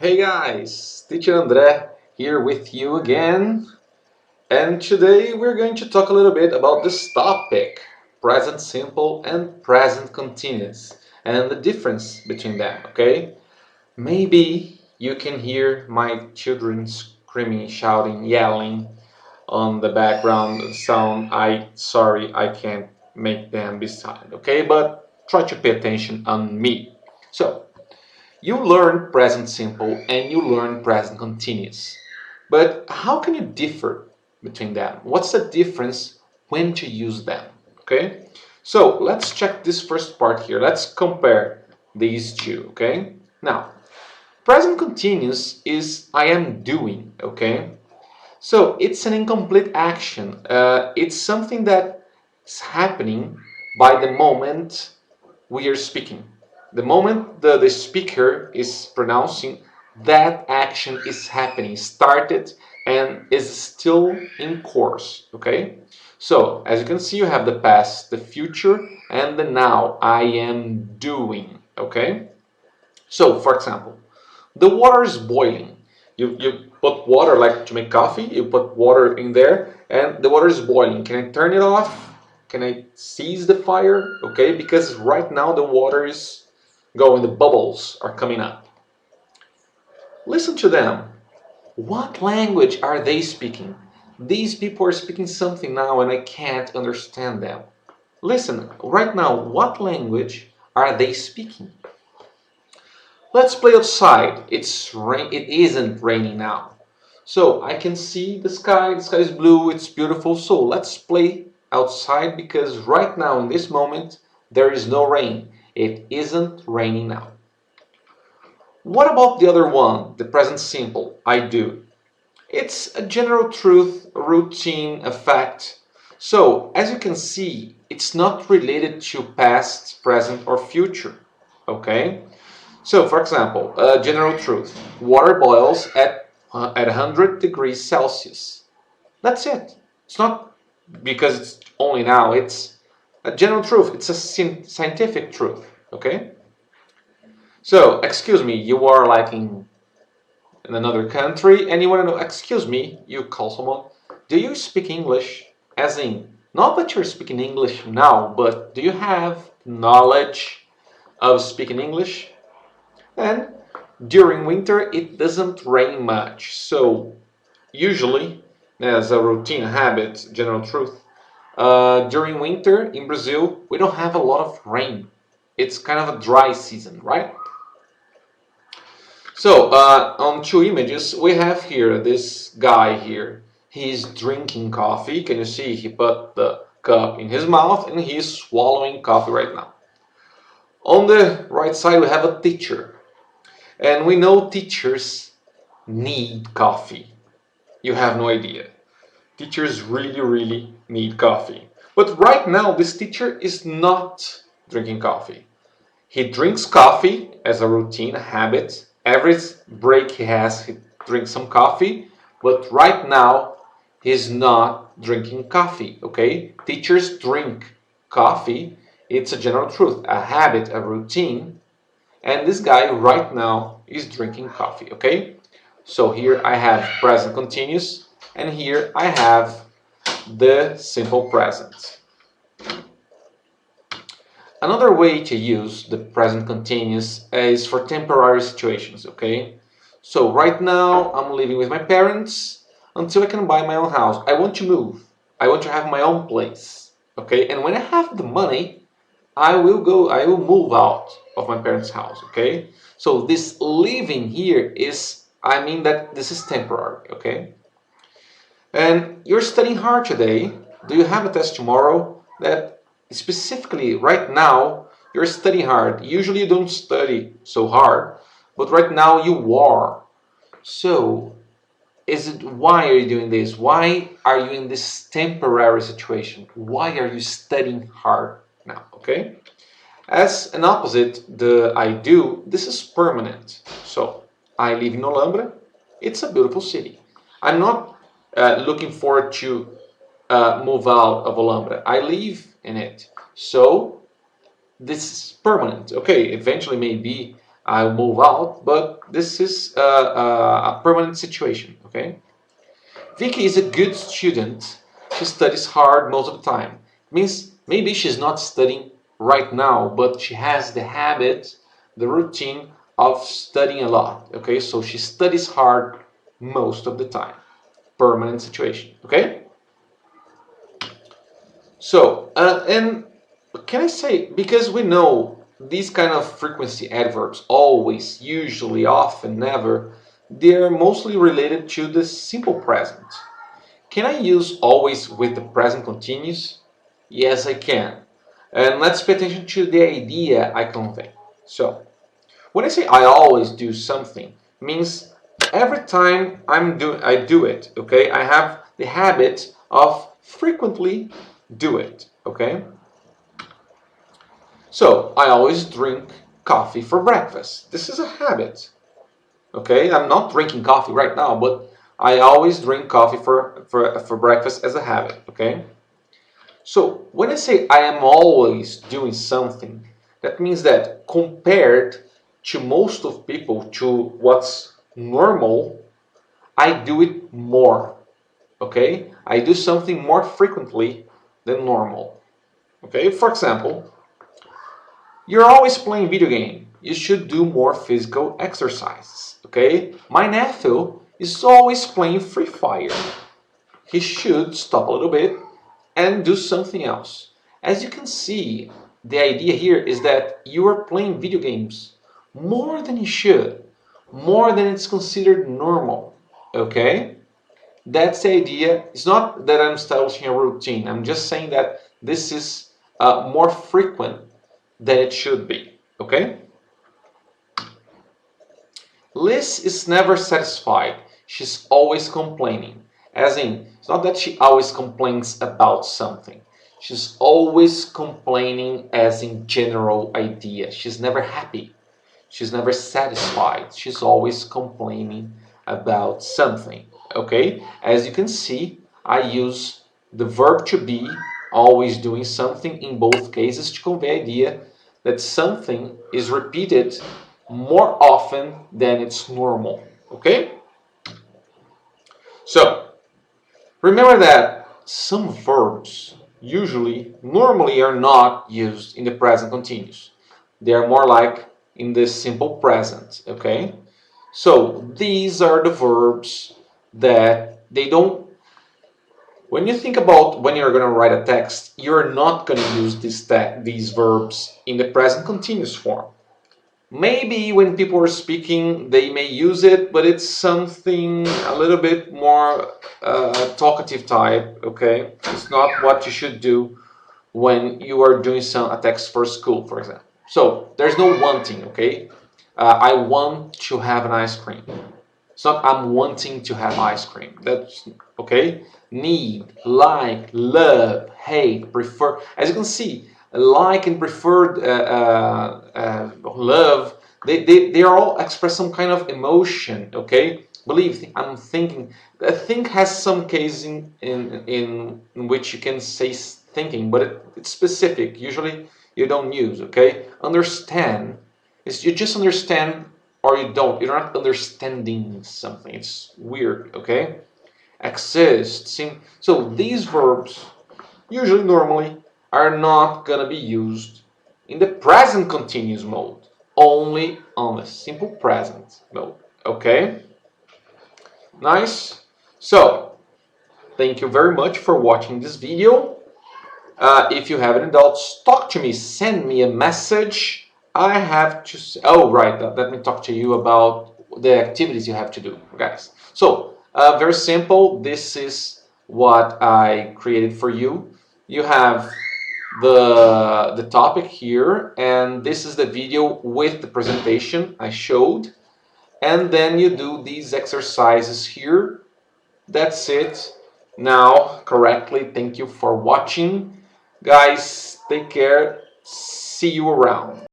Hey guys, teacher André here with you again, and today we're going to talk a little bit about this topic, present simple and present continuous, and the difference between them, okay? Maybe you can hear my children screaming, shouting, yelling on the background sound. Sorry, I can't make them be silent, okay? But try to pay attention on me. So, you learn present simple and you learn present continuous. But how can you differ between them? What's the difference when to use them? Okay? So let's check this first part here. Let's compare these two, okay? Now, present continuous is I am doing, okay? So it's an incomplete action. It's something that is happening by the moment we are speaking. The moment the speaker is pronouncing, that action is happening, started, and is still in course. Okay? So, as you can see, you have the past, the future, and the now. I am doing. Okay? So, for example, the water is boiling. You put water, like to make coffee, you put water in there, and the water is boiling. Can I turn it off? Can I seize the fire? Okay, because right now the water is going, the bubbles are coming up. Listen to them. What language are they speaking? These people are speaking something now and I can't understand them. Listen, right now, what language are they speaking? Let's play outside. It isn't raining now. So I can see the sky is blue, it's beautiful. So let's play outside because right now in this moment there is no rain. It isn't raining now. What about the other one, the present simple, I do? It's a general truth, a routine, a fact. So as you can see, it's not related to past, present or future. Okay? So, for example, general truth: water boils at 100 degrees Celsius. That's it. It's not because it's only now. It's a general truth. It's a scientific truth. Okay. So, excuse me. You are like in another country, and you want to know. Excuse me. You call someone. Do you speak English? As in, not that you're speaking English now, but do you have knowledge of speaking English? And during winter, it doesn't rain much. So, usually, as a routine habit, general truth, during winter in Brazil, we don't have a lot of rain. It's kind of a dry season, right? So, on two images, we have here this guy here. He's drinking coffee. Can you see? He put the cup in his mouth and he's swallowing coffee right now. On the right side, we have a teacher. And we know teachers need coffee. You have no idea. Teachers really, really need coffee. But right now, this teacher is not drinking coffee. He drinks coffee as a routine, a habit. Every break he has, he drinks some coffee. But right now, he's not drinking coffee, okay? Teachers drink coffee. It's a general truth, a habit, a routine. And this guy right now is drinking coffee, okay? So here I have present continuous, and here I have the simple present. Another way to use the present continuous is for temporary situations, okay? So right now I'm living with my parents until I can buy my own house. I want to move. I want to have my own place, okay? And when I have the money, I will move out of my parents' house, okay? So this living here is, I mean that this is temporary, okay? And you're studying hard today. Do you have a test tomorrow? That specifically right now, you're studying hard. Usually you don't study so hard, but right now you are. So, why are you doing this? Why are you in this temporary situation? Why are you studying hard now, okay? As an opposite, the I do, this is permanent. So, I live in Olambra. It's a beautiful city. I'm not looking forward to move out of Olambra. I live in it. So, this is permanent. Okay, eventually maybe I'll move out, but this is a permanent situation, okay? Vicky is a good student. She studies hard most of the time. Means maybe she's not studying right now, but she has the habit, the routine of studying a lot. Okay, so she studies hard most of the time. Permanent situation. Okay. So and can I say, because we know these kind of frequency adverbs, always, usually, often, never, they're mostly related to the simple present. Can I use always with the present continuous? Yes, I can. And let's pay attention to the idea I convey. So, when I say I always do something, means every time I do it, okay? I have the habit of frequently do it, okay? So, I always drink coffee for breakfast. This is a habit, okay? I'm not drinking coffee right now, but I always drink coffee for breakfast as a habit, okay? So when I say I am always doing something, that means that compared to most of people, to what's normal, I do it more, okay? I do something more frequently than normal, okay? For example, you're always playing video game. You should do more physical exercises, okay? My nephew is always playing Free Fire. He should stop a little bit and do something else. As you can see, the idea here is that you are playing video games more than you should, more than it's considered normal, okay? That's the idea. It's not that I'm establishing a routine. I'm just saying that this is more frequent than it should be, okay? Liz is never satisfied. She's always complaining. As in, it's not that she always complains about something. She's always complaining as in general idea. She's never happy. She's never satisfied. She's always complaining about something. Okay? As you can see, I use the verb to be, always doing something in both cases to convey the idea that something is repeated more often than it's normal. Okay? So, remember that some verbs normally are not used in the present continuous. They are more like in the simple present, okay? So, these are the verbs that they don't. When you think about when you're going to write a text, you're not going to use these verbs in the present continuous form. Maybe when people are speaking, they may use it, but it's something a little bit more talkative type, okay? It's not what you should do when you are doing a text for school, for example. So there's no wanting, okay? I want to have an ice cream. It's not I'm wanting to have ice cream. That's okay. Need, like, love, hate, prefer. As you can see, like and preferred, love, they are all express some kind of emotion. Okay, believe. I'm thinking. I think has some case in which you can say thinking, but it's specific. Usually you don't use. Okay, understand is you just understand or you don't. You're not understanding something. It's weird, okay? Exist. So these verbs, usually normally, are not gonna be used in the present continuous mode. Only on the simple present mode, okay? Nice. So, thank you very much for watching this video. If you have any doubts, talk to me. Send me a message. I have to say, oh right, let me talk to you about the activities you have to do, guys. So very simple. This is what I created for you. You have the topic here, and this is the video with the presentation I showed, and then you do these exercises here. That's it. Now correctly. Thank you for watching, guys. Take care. See you around.